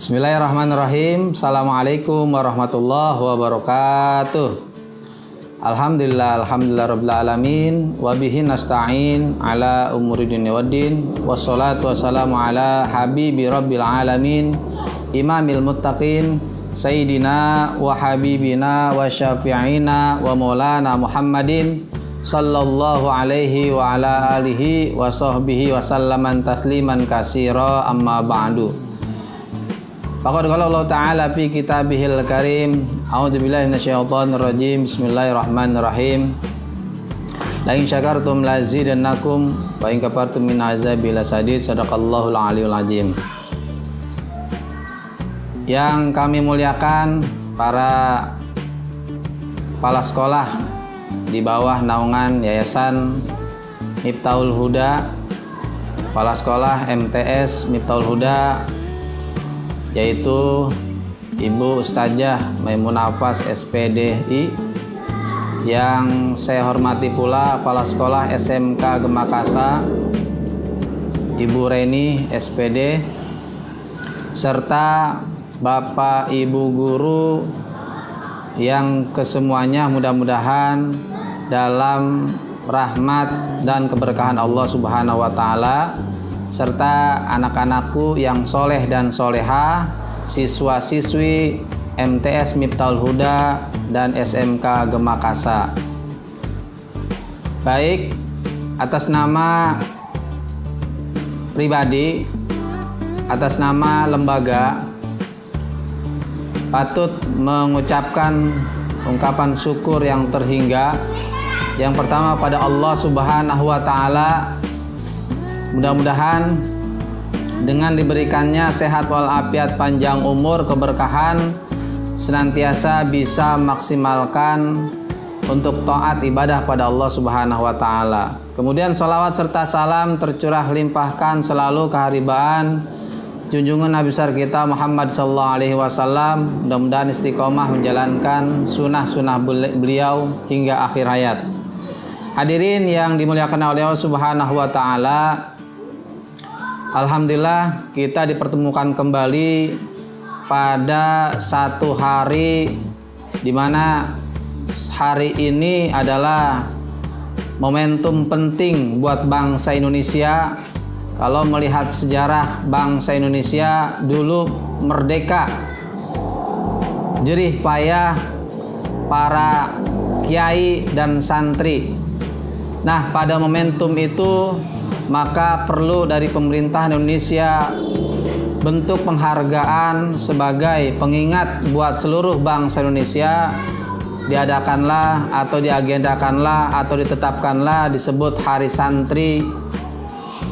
Bismillahirrahmanirrahim. Assalamualaikum warahmatullahi wabarakatuh. Alhamdulillah rabbil alamin wa bihi nasta'in ala umuri dunya waddin wassalatu wassalamu ala habibi rabbil alamin imamil muttaqin sayyidina wa habibina wa syafi'ina wa maulana Muhammadin sallallahu alaihi wa ala alihi wa sahbihi wa sallaman tasliman katsira amma ba'du. Faqad qala Allah Ta'ala fi kitabihil karim. A'udzubillahi minasyaitonir rajim. Bismillahirrahmanirrahim. La in syakartum lazidannakum wa in kafartum min azabi lasadid. Shadaqallahul aliyul azim. Yang kami muliakan para kepala sekolah di bawah naungan Yayasan Miftahul Huda, kepala sekolah MTS Miftahul Huda, yaitu Ibu Ustazah Maimunah Hafaz SPDI, yang saya hormati pula kepala sekolah SMK Gemakasa Ibu Reni SPD, serta Bapak Ibu guru yang kesemuanya mudah-mudahan dalam rahmat dan keberkahan Allah Subhanahu wa Ta'ala, serta anak-anakku yang soleh dan soleha, siswa-siswi MTS Miftahul Huda dan SMK Gemakasa. Baik, atas nama pribadi, atas nama lembaga, patut mengucapkan ungkapan syukur yang terhingga. Yang pertama pada Allah Subhanahu wa Ta'ala. Mudah-mudahan dengan diberikannya sehat walafiat, panjang umur, keberkahan, senantiasa bisa maksimalkan untuk taat ibadah pada Allah Subhanahu wa Ta'ala. Kemudian salawat serta salam tercurah limpahkan selalu keharibaan junjungan Nabi besar kita Muhammad sallallahu alaihi wasallam. Mudah-mudahan istiqomah menjalankan sunnah-sunnah beliau hingga akhir hayat. Hadirin yang dimuliakan oleh Allah Subhanahu wa Ta'ala, alhamdulillah kita dipertemukan kembali pada satu hari di mana hari ini adalah momentum penting buat bangsa Indonesia. Kalau melihat sejarah bangsa Indonesia dulu merdeka, jerih payah para kiai dan santri. Nah, pada momentum itu maka perlu dari pemerintah Indonesia bentuk penghargaan sebagai pengingat buat seluruh bangsa Indonesia. Diadakanlah atau diagendakanlah atau ditetapkanlah disebut Hari Santri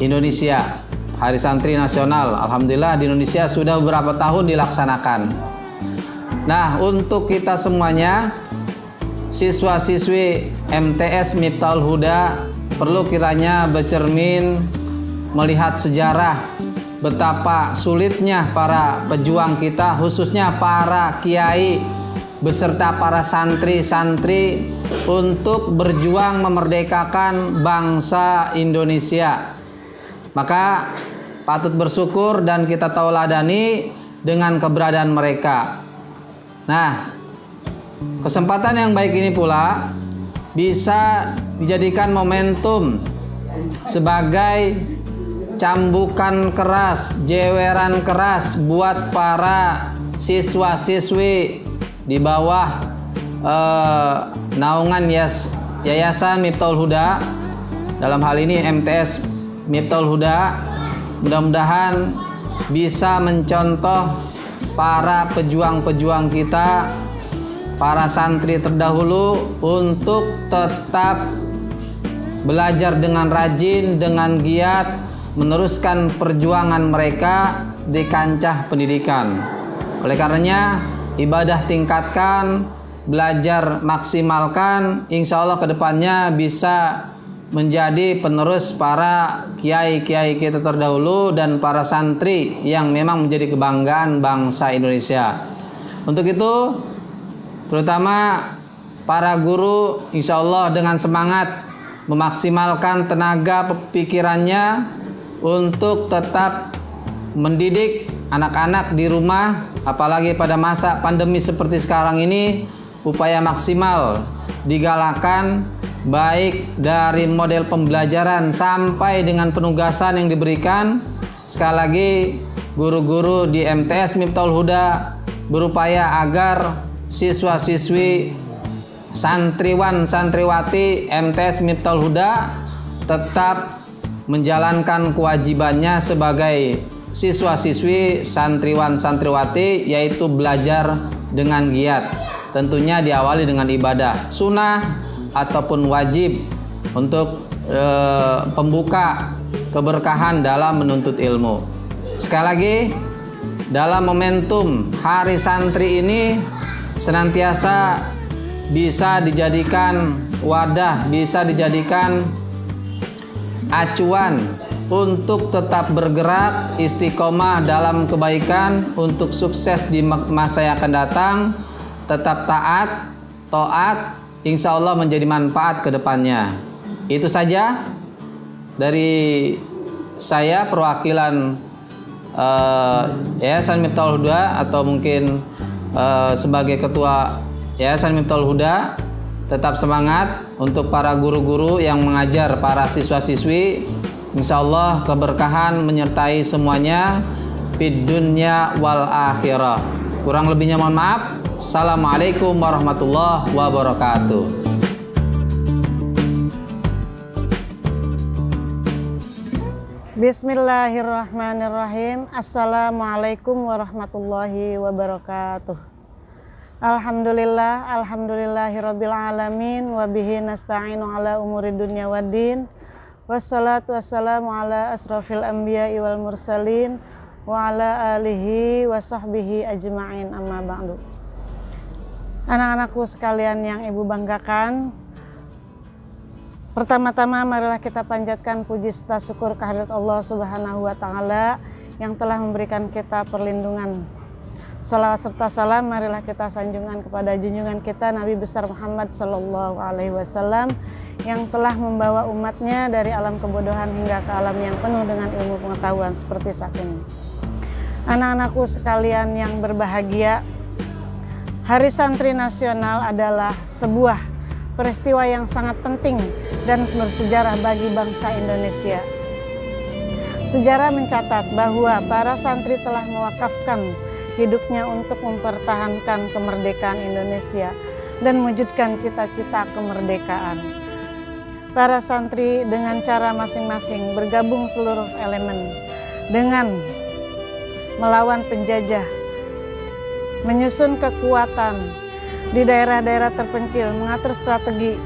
Indonesia, Hari Santri Nasional. Alhamdulillah di Indonesia sudah beberapa tahun dilaksanakan. Nah, untuk kita semuanya, siswa-siswi MTS Miftahul Huda, perlu kiranya bercermin melihat sejarah betapa sulitnya para pejuang kita, khususnya para kiai beserta para santri-santri untuk berjuang memerdekakan bangsa Indonesia. Maka patut bersyukur dan kita tauladani dengan keberadaan mereka. Nah, kesempatan yang baik ini pula bisa dijadikan momentum sebagai cambukan keras, jeweran keras buat para siswa-siswi di bawah naungan Yayasan Miftahul Huda, dalam hal ini MTS Miftahul Huda. Mudah-mudahan bisa mencontoh para pejuang-pejuang kita, para santri terdahulu, untuk tetap belajar dengan rajin, dengan giat, meneruskan perjuangan mereka di kancah pendidikan. Oleh karenanya, ibadah tingkatkan, belajar maksimalkan, insya Allah kedepannya bisa menjadi penerus para kiai-kiai kita terdahulu dan para santri yang memang menjadi kebanggaan bangsa Indonesia. Untuk itu, terutama para guru, insya Allah dengan semangat memaksimalkan tenaga pikirannya untuk tetap mendidik anak-anak di rumah, apalagi pada masa pandemi seperti sekarang ini, upaya maksimal digalakan baik dari model pembelajaran sampai dengan penugasan yang diberikan. Sekali lagi, guru-guru di MTS Miftahul Huda berupaya agar siswa-siswi, santriwan santriwati MTS Miftahul Huda tetap menjalankan kewajibannya sebagai siswa-siswi, santriwan santriwati, yaitu belajar dengan giat. Tentunya diawali dengan ibadah sunnah ataupun wajib untuk pembuka keberkahan dalam menuntut ilmu. Sekali lagi, dalam momentum Hari Santri ini senantiasa bisa dijadikan wadah, bisa dijadikan acuan untuk tetap bergerak istiqomah dalam kebaikan untuk sukses di masa yang akan datang, tetap taat, insya Allah menjadi manfaat ke depannya. Itu saja dari saya, perwakilan Yayasan Miftahul Huda atau mungkin sebagai ketua Yayasan Miftahul Huda. Tetap semangat untuk para guru-guru yang mengajar para siswa-siswi. Insya Allah keberkahan menyertai semuanya fid dunya wal akhirah. Kurang lebihnya mohon maaf. Assalamualaikum warahmatullahi wabarakatuh. Bismillahirrahmanirrahim. Assalamualaikum warahmatullahi wabarakatuh. Alhamdulillah, alhamdulillahirabbil alamin wa bihi nasta'inu ala umuri dunya waddin. Wassalatu wassalamu ala asrofil anbiya'i wal mursalin wa ala alihi wa sahbihi ajma'in, amma ba'du. Anak-anakku sekalian yang ibu banggakan, pertama-tama marilah kita panjatkan puji serta syukur kehadirat Allah Subhanahu wa Ta'ala yang telah memberikan kita perlindungan. Salawat serta salam marilah kita sanjungan kepada junjungan kita Nabi besar Muhammad Sallallahu Alaihi Wasallam yang telah membawa umatnya dari alam kebodohan hingga ke alam yang penuh dengan ilmu pengetahuan seperti saat ini. Anak-anakku sekalian yang berbahagia, Hari Santri Nasional adalah sebuah peristiwa yang sangat penting dan bersejarah bagi bangsa Indonesia. Sejarah mencatat bahwa para santri telah mewakafkan hidupnya untuk mempertahankan kemerdekaan Indonesia dan mewujudkan cita-cita kemerdekaan. Para santri dengan cara masing-masing bergabung seluruh elemen dengan melawan penjajah, menyusun kekuatan di daerah-daerah terpencil, mengatur strategi,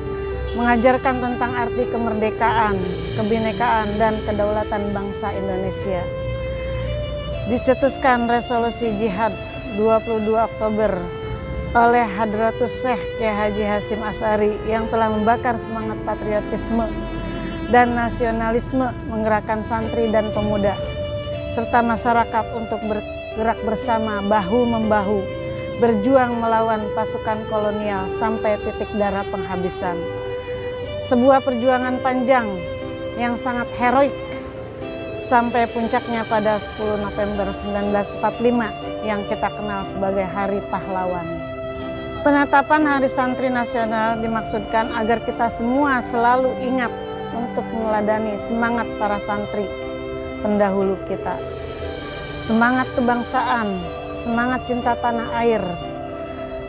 mengajarkan tentang arti kemerdekaan, kebinekaan, dan kedaulatan bangsa Indonesia. Dicetuskan resolusi jihad 22 Oktober oleh Hadratus Syekh Kiai Haji Hasyim Asy'ari yang telah membakar semangat patriotisme dan nasionalisme, menggerakkan santri dan pemuda serta masyarakat untuk bergerak bersama bahu-membahu, berjuang melawan pasukan kolonial sampai titik darah penghabisan. Sebuah perjuangan panjang yang sangat heroik sampai puncaknya pada 10 November 1945 yang kita kenal sebagai Hari Pahlawan. Penetapan Hari Santri Nasional dimaksudkan agar kita semua selalu ingat untuk meneladani semangat para santri pendahulu kita. Semangat kebangsaan, semangat cinta tanah air,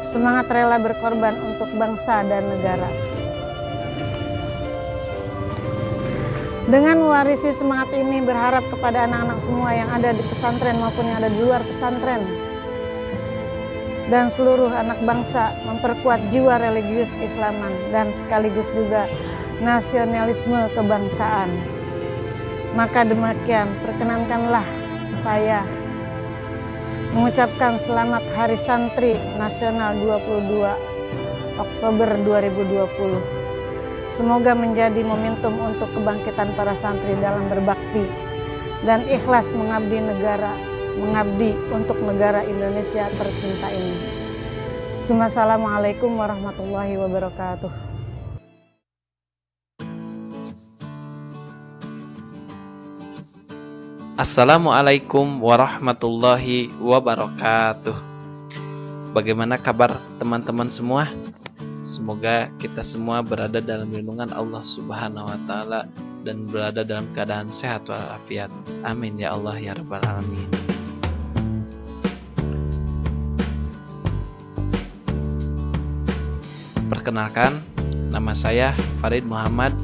semangat rela berkorban untuk bangsa dan negara. Dengan mewarisi semangat ini, berharap kepada anak-anak semua yang ada di pesantren maupun yang ada di luar pesantren dan seluruh anak bangsa memperkuat jiwa religius keislaman dan sekaligus juga nasionalisme kebangsaan. Maka demikian, perkenankanlah saya mengucapkan selamat Hari Santri Nasional 22 Oktober 2020. Semoga menjadi momentum untuk kebangkitan para santri dalam berbakti dan ikhlas mengabdi negara, mengabdi untuk negara Indonesia tercinta ini. Assalamualaikum warahmatullahi wabarakatuh. Assalamualaikum warahmatullahi wabarakatuh. Bagaimana kabar teman-teman semua? Semoga kita semua berada dalam lindungan Allah Subhanahu wa taala dan berada dalam keadaan sehat walafiat. Amin ya Allah ya rabbal alamin. Perkenalkan, nama saya Farid Muhammad,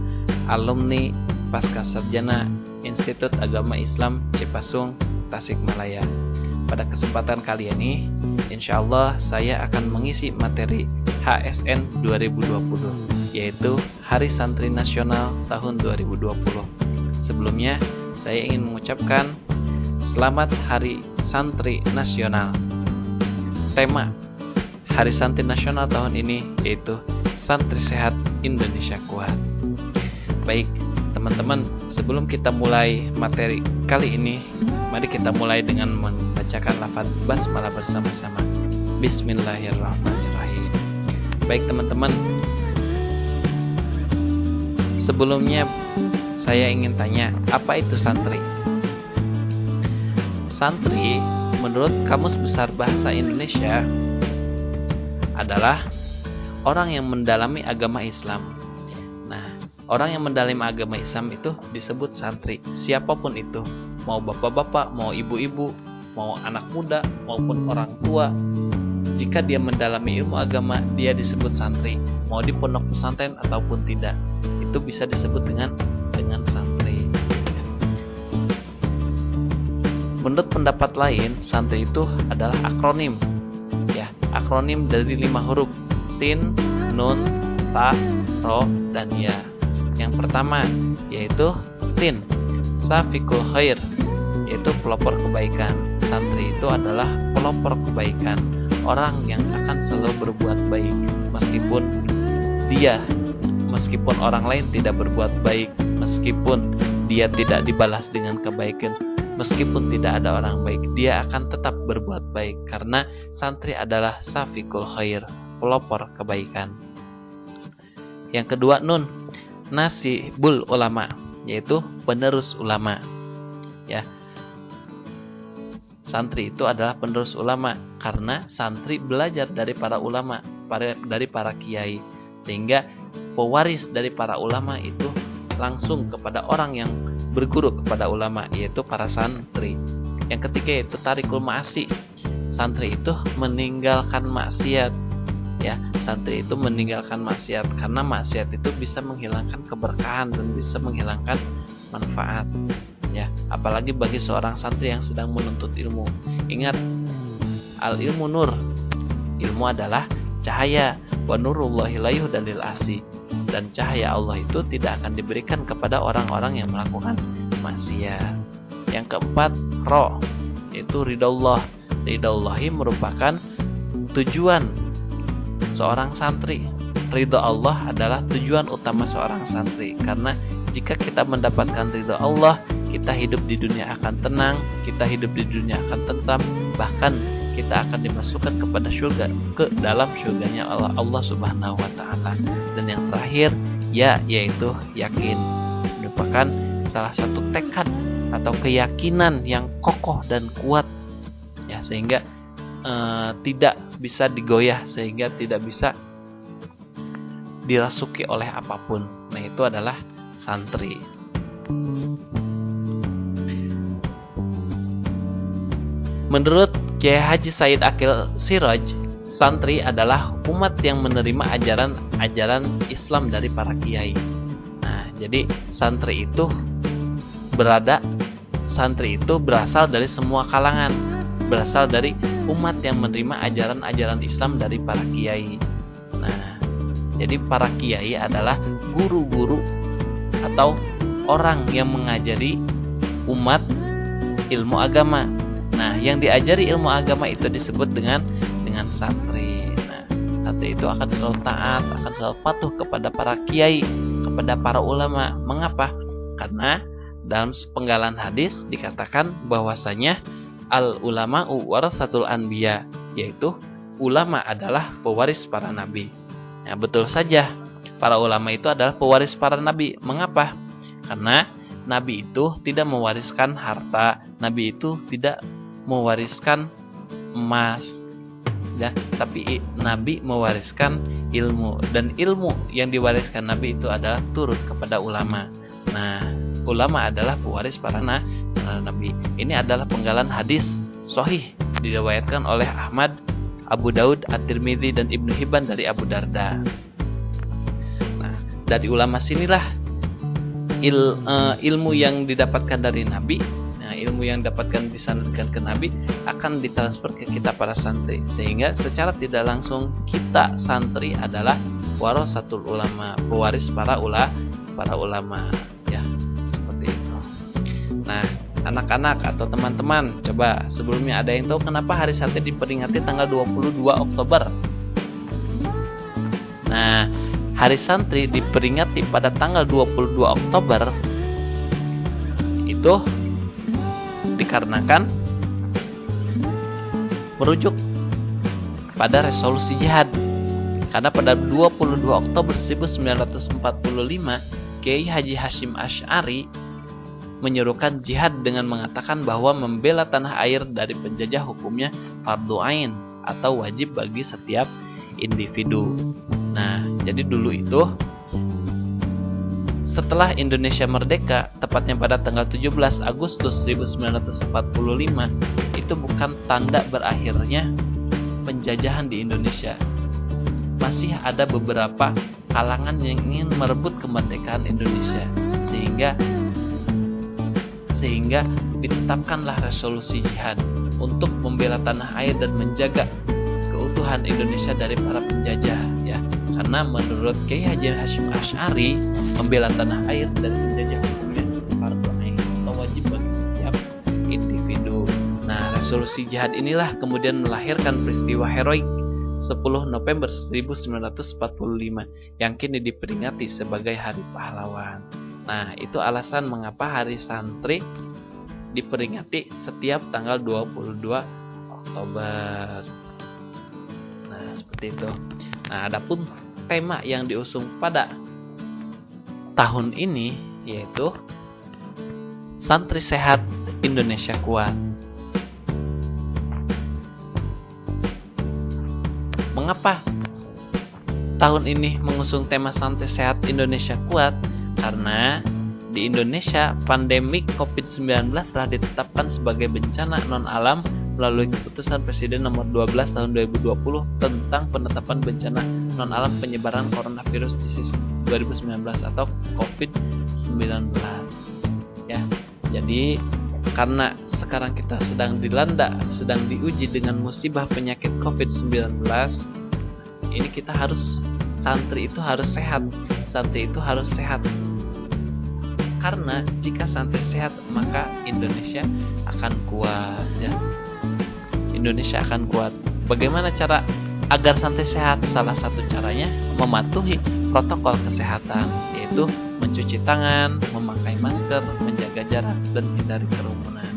alumni Pascasarjana Institut Agama Islam Cipasung, Tasikmalaya. Pada kesempatan kali ini, insya Allah saya akan mengisi materi HSN 2020, yaitu Hari Santri Nasional tahun 2020. Sebelumnya, saya ingin mengucapkan Selamat Hari Santri Nasional. Tema Hari Santri Nasional tahun ini yaitu Santri Sehat Indonesia Kuat. Baik, teman-teman, sebelum kita mulai materi kali ini, mari kita mulai dengan membacakan lafaz basmalah bersama-sama. Bismillahirrahmanirrahim. Baik teman-teman, sebelumnya saya ingin tanya, apa itu santri? Santri, menurut Kamus Besar Bahasa Indonesia, adalah orang yang mendalami agama Islam. Orang yang mendalami agama Islam itu disebut santri. Siapapun itu, mau bapak-bapak, mau ibu-ibu, mau anak muda, maupun orang tua, jika dia mendalami ilmu agama, dia disebut santri. Mau di pondok pesantren ataupun tidak, itu bisa disebut dengan santri. Menurut pendapat lain, santri itu adalah akronim. Ya, akronim dari 5 huruf: sin, nun, ta, ro, dan ya. Yang pertama yaitu sin, safikul khair, yaitu pelopor kebaikan. Santri itu adalah pelopor kebaikan, orang yang akan selalu berbuat baik meskipun orang lain tidak berbuat baik, meskipun dia tidak dibalas dengan kebaikan, meskipun tidak ada orang baik, dia akan tetap berbuat baik karena santri adalah safikul khair, pelopor kebaikan. Yang kedua, nun, nasibul ulama, yaitu penerus ulama. Ya, santri itu adalah penerus ulama karena santri belajar dari para ulama, dari para kiai, sehingga pewaris dari para ulama itu langsung kepada orang yang berguru kepada ulama, yaitu para santri. Yang ketiga yaitu tarikul ma'asi, santri itu meninggalkan maksiat. Ya, santri itu meninggalkan maksiat karena maksiat itu bisa menghilangkan keberkahan dan bisa menghilangkan manfaat. Ya, apalagi bagi seorang santri yang sedang menuntut ilmu. Ingat, al ilmu nur, ilmu adalah cahaya, wa nurullahi la yuhdalil asi, dan cahaya Allah itu tidak akan diberikan kepada orang-orang yang melakukan maksiat. Yang keempat, ro, yaitu ridallah. Ridallahi merupakan tujuan seorang santri. Ridho Allah adalah tujuan utama seorang santri, karena jika kita mendapatkan ridho Allah, kita hidup di dunia akan tenang, kita hidup di dunia akan tentram, bahkan kita akan dimasukkan kepada surga, ke dalam surganya Allah Subhanahu wa taala. Dan yang terakhir, yaitu yakin, merupakan salah satu tekad atau keyakinan yang kokoh dan kuat, ya, sehingga tidak bisa digoyah, sehingga tidak bisa dirasuki oleh apapun. Nah, itu adalah santri. Menurut Kiai Haji Said Akil Siraj, santri adalah umat yang menerima ajaran Islam dari para kiai. Nah, jadi santri itu berasal dari semua kalangan, berasal dari umat yang menerima ajaran Islam dari para kiai. Nah, jadi para kiai adalah guru-guru atau orang yang mengajari umat ilmu agama. Nah, yang diajari ilmu agama itu disebut dengan santri. Nah, santri itu akan selalu taat, akan selalu patuh kepada para kiai, kepada para ulama. Mengapa? Karena dalam sepenggalan hadis dikatakan bahwasanya al ulama'u waratsatul anbiya, yaitu ulama adalah pewaris para nabi. Nah, betul saja, para ulama itu adalah pewaris para nabi. Mengapa? Karena Nabi itu tidak mewariskan harta, Nabi itu tidak mewariskan emas, ya, tapi Nabi mewariskan ilmu, dan ilmu yang diwariskan Nabi itu adalah turut kepada ulama. Nah, ulama adalah pewaris para nabi. Ini adalah penggalan hadis sahih diriwayatkan oleh Ahmad, Abu Daud, At-Tirmidzi dan Ibnu Hibban dari Abu Darda. Nah, dari ulama sinilah ilmu yang didapatkan dari Nabi, ilmu yang didapatkan disandarkan ke Nabi akan ditransfer ke kita para santri, sehingga secara tidak langsung kita santri adalah warasatul ulama, pewaris para ulama, ya, seperti itu. Nah, anak-anak atau teman-teman, coba sebelumnya ada yang tahu kenapa hari santri diperingati tanggal 22 Oktober? Nah, hari santri diperingati pada tanggal 22 Oktober itu dikarenakan merujuk pada resolusi jihad. Karena pada 22 Oktober 1945 Kiai Haji Hashim Asy'ari menyerukan jihad dengan mengatakan bahwa membela tanah air dari penjajah hukumnya fardhu ain atau wajib bagi setiap individu. Nah, jadi dulu itu setelah Indonesia merdeka, tepatnya pada tanggal 17 Agustus 1945, itu bukan tanda berakhirnya penjajahan di Indonesia. Masih ada beberapa kalangan yang ingin merebut kemerdekaan Indonesia, sehingga ditetapkanlah resolusi jihad untuk membela tanah air dan menjaga keutuhan Indonesia dari para penjajah, ya. Karena menurut Kiai Haji Hashim Asy'ari, membela tanah air dari penjajah hukumnya fardhu ain atau wajib bagi setiap individu. Nah, resolusi jihad inilah kemudian melahirkan peristiwa heroik 10 November 1945 yang kini diperingati sebagai Hari Pahlawan. Nah, itu alasan mengapa Hari Santri diperingati setiap tanggal 22 Oktober. Nah, seperti itu. Nah, adapun tema yang diusung pada tahun ini yaitu Santri Sehat, Indonesia Kuat. Mengapa tahun ini mengusung tema Santri Sehat, Indonesia Kuat? Karena di Indonesia pandemi COVID-19 telah ditetapkan sebagai bencana non-alam melalui keputusan Presiden nomor 12 tahun 2020 tentang penetapan bencana non-alam penyebaran coronavirus disease 2019 atau COVID-19. Ya, jadi karena sekarang kita sedang diuji dengan musibah penyakit COVID-19, ini kita harus, santri itu harus sehat. Santri itu harus sehat. Karena jika santri sehat, maka Indonesia akan kuat, ya. Indonesia akan kuat. Bagaimana cara agar santri sehat? Salah satu caranya mematuhi protokol kesehatan, yaitu mencuci tangan, memakai masker, menjaga jarak, dan hindari kerumunan.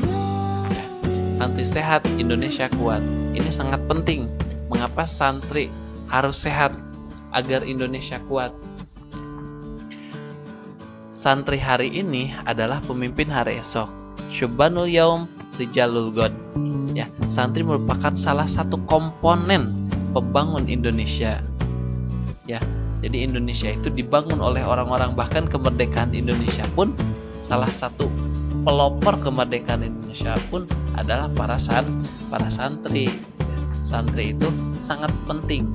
Ya. Santri sehat, Indonesia kuat. Ini sangat penting. Mengapa santri harus sehat agar Indonesia kuat? Santri hari ini adalah pemimpin hari esok. Syubbanul yaum rijalul god. Ya, santri merupakan salah satu komponen pembangun Indonesia. Ya, jadi Indonesia itu dibangun oleh orang-orang, bahkan kemerdekaan Indonesia pun salah satu pelopor kemerdekaan Indonesia pun adalah para santri. Santri itu sangat penting.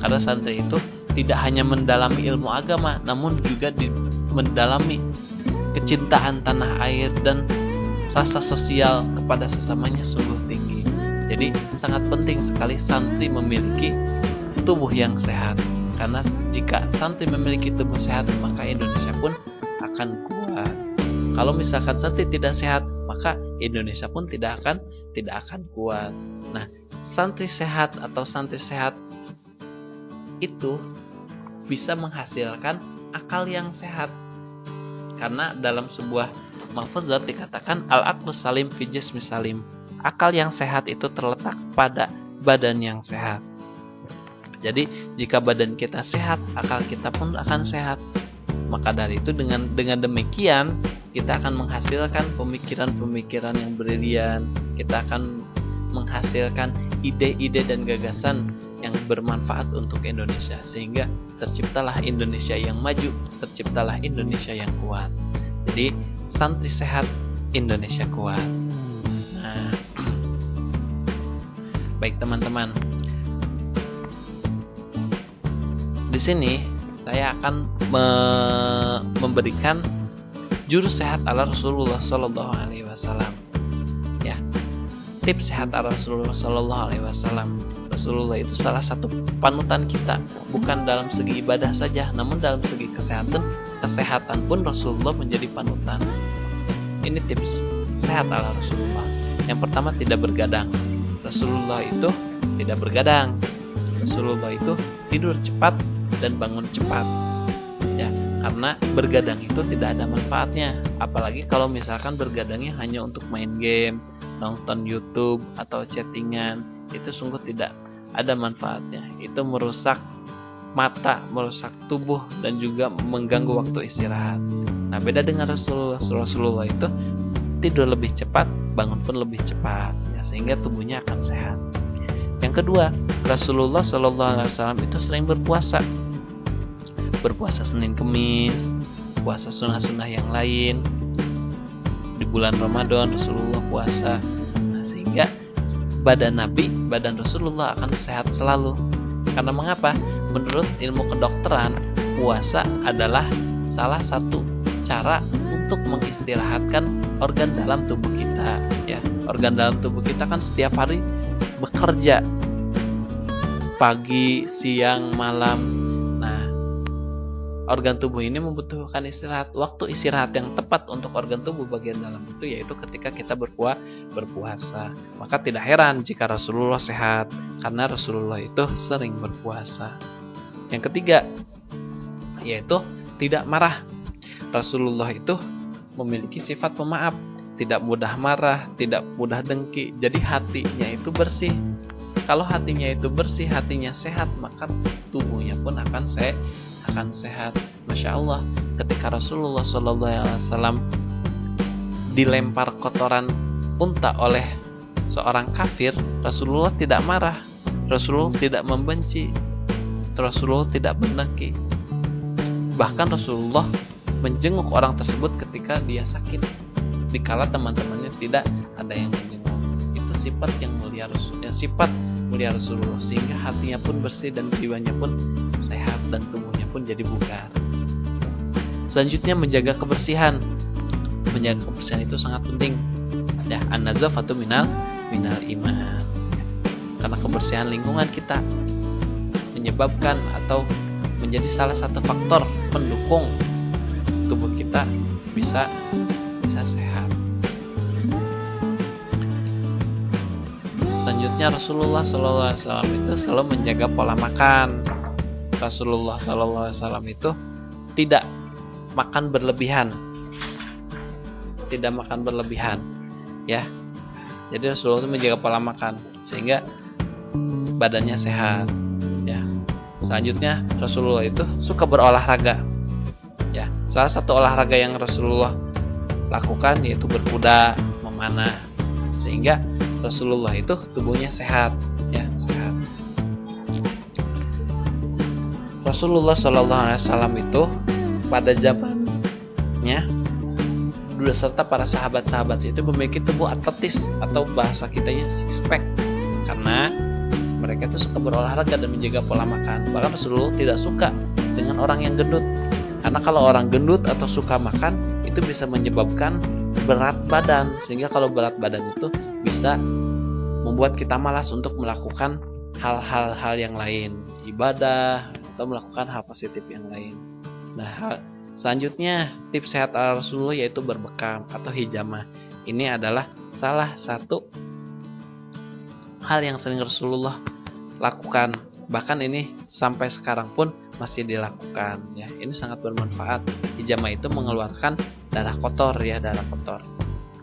Karena santri itu tidak hanya mendalami ilmu agama, namun juga mendalami kecintaan tanah air dan rasa sosial kepada sesamanya sungguh tinggi. Jadi sangat penting sekali santri memiliki tubuh yang sehat. Karena jika santri memiliki tubuh sehat, maka Indonesia pun akan kuat. Kalau misalkan santri tidak sehat, maka Indonesia pun tidak akan kuat. Nah, santri sehat atau santri sehat itu bisa menghasilkan akal yang sehat. Karena dalam sebuah mahfuzat dikatakan al-aqlu salim fi jismi salim. Akal yang sehat itu terletak pada badan yang sehat. Jadi jika badan kita sehat, akal kita pun akan sehat. Maka dari itu dengan demikian kita akan menghasilkan pemikiran-pemikiran yang brilian, kita akan menghasilkan ide-ide dan gagasan yang bermanfaat untuk Indonesia, sehingga terciptalah Indonesia yang maju, terciptalah Indonesia yang kuat. Jadi santri sehat, Indonesia kuat. Nah, baik teman-teman, di sini saya akan memberikan jurus sehat ala Rasulullah Sallallahu Alaihi Wasallam. Ya, tips sehat ala Rasulullah Sallallahu Alaihi Wasallam. Rasulullah itu salah satu panutan kita, bukan dalam segi ibadah saja, namun dalam segi kesehatan pun Rasulullah menjadi panutan. Ini tips sehat ala Rasulullah. Yang pertama, tidak bergadang. Rasulullah itu tidak bergadang. Rasulullah itu tidur cepat dan bangun cepat. Ya, karena bergadang itu tidak ada manfaatnya. Apalagi kalau misalkan bergadangnya hanya untuk main game, nonton YouTube atau chattingan, itu sungguh tidak ada manfaatnya. Itu merusak mata, merusak tubuh, dan juga mengganggu waktu istirahat. Nah, beda dengan Rasulullah itu tidur lebih cepat, bangun pun lebih cepat, ya, sehingga tubuhnya akan sehat. Yang kedua, Rasulullah Shallallahu Alaihi Wasallam itu sering berpuasa Senin Kemis, puasa sunnah-sunnah yang lain. Di bulan Ramadan Rasulullah puasa. Nah, sehingga badan Rasulullah akan sehat selalu. Karena mengapa? Menurut ilmu kedokteran, puasa adalah salah satu cara untuk mengistirahatkan organ dalam tubuh kita. Ya, organ dalam tubuh kita kan setiap hari bekerja, pagi, siang, malam. Nah, organ tubuh ini membutuhkan istirahat. Waktu istirahat yang tepat untuk organ tubuh bagian dalam itu yaitu ketika kita berpuasa. Maka tidak heran jika Rasulullah sehat, karena Rasulullah itu sering berpuasa. Yang ketiga, yaitu tidak marah. Rasulullah itu memiliki sifat pemaaf, tidak mudah marah, tidak mudah dengki. Jadi hatinya itu bersih. Kalau hatinya itu bersih, hatinya sehat, maka tubuhnya pun akan sehat. Masya Allah, ketika Rasulullah SAW dilempar kotoran unta oleh seorang kafir, Rasulullah tidak marah, Rasulullah tidak membenci, Rasulullah tidak mendengki. Bahkan Rasulullah menjenguk orang tersebut ketika dia sakit, dikala teman-temannya tidak ada yang menjenguk. Itu sifat yang mulia, sifat mulia Rasulullah, sehingga hatinya pun bersih dan jiwanya pun sehat dan tubuhnya pun jadi bugar. Selanjutnya, menjaga kebersihan. Menjaga kebersihan itu sangat penting. Ya, an-nazafatu minal iman. Karena kebersihan lingkungan kita menyebabkan atau menjadi salah satu faktor pendukung tubuh kita bisa sehat. Selanjutnya, Rasulullah SAW itu selalu menjaga pola makan. Rasulullah SAW itu tidak makan berlebihan, ya. Jadi Rasulullah itu menjaga pola makan sehingga badannya sehat. Ya. Selanjutnya, Rasulullah itu suka berolahraga. Ya, salah satu olahraga yang Rasulullah lakukan yaitu berkuda, memanah, sehingga Rasulullah itu tubuhnya sehat, ya, sehat. Rasulullah SAW itu pada zamannya beserta para sahabat-sahabat itu memiliki tubuh atletis atau bahasa kitanya six pack, karena mereka itu suka berolahraga dan menjaga pola makan. Bahkan Rasulullah tidak suka dengan orang yang gendut, karena kalau orang gendut atau suka makan itu bisa menyebabkan berat badan, sehingga kalau berat badan itu bisa membuat kita malas untuk melakukan hal-hal yang lain, ibadah atau melakukan hal positif yang lain. Nah, selanjutnya tips sehat ala Rasulullah yaitu berbekam atau hijamah. Ini adalah salah satu hal yang sering Rasulullah lakukan. Bahkan ini sampai sekarang pun masih dilakukan, ya. Ini sangat bermanfaat. Hijamah itu mengeluarkan darah kotor, ya, darah kotor.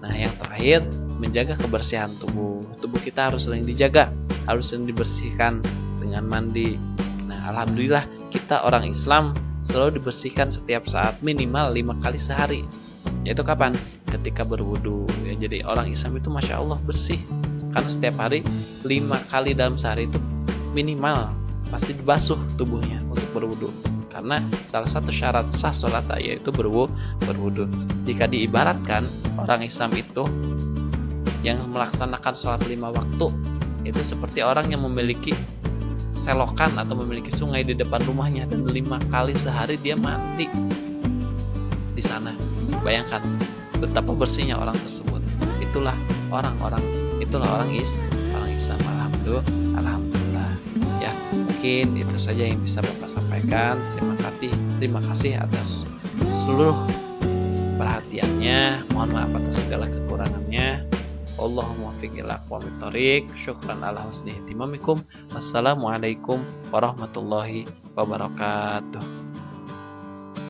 Nah, yang terakhir, menjaga kebersihan tubuh. Tubuh kita harus sering dijaga, harus sering dibersihkan dengan mandi. Nah, alhamdulillah kita orang Islam selalu dibersihkan setiap saat minimal 5 kali sehari. Yaitu kapan? Ketika berwudu. Ya, jadi orang Islam itu masya Allah bersih, karena setiap hari 5 kali dalam sehari itu minimal pasti dibasuh tubuhnya untuk berwudu. Karena salah satu syarat sah sholat yaitu berwudu. Jika diibaratkan orang Islam itu yang melaksanakan sholat 5 waktu itu seperti orang yang memiliki selokan atau memiliki sungai di depan rumahnya dan 5 kali sehari dia mandi di sana. Bayangkan betapa bersihnya orang tersebut. Itulah orang Islam. Alhamdulillah. Ya, mungkin itu saja yang bisa Bapak sampaikan. Terima kasih atas seluruh perhatiannya. Mohon maaf atas segala kekurangannya. Allahumma muwaffiq ila aqwamit thoriq. Syukran ala husni ihtimamikum. Wassalamualaikum warahmatullahi wabarakatuh.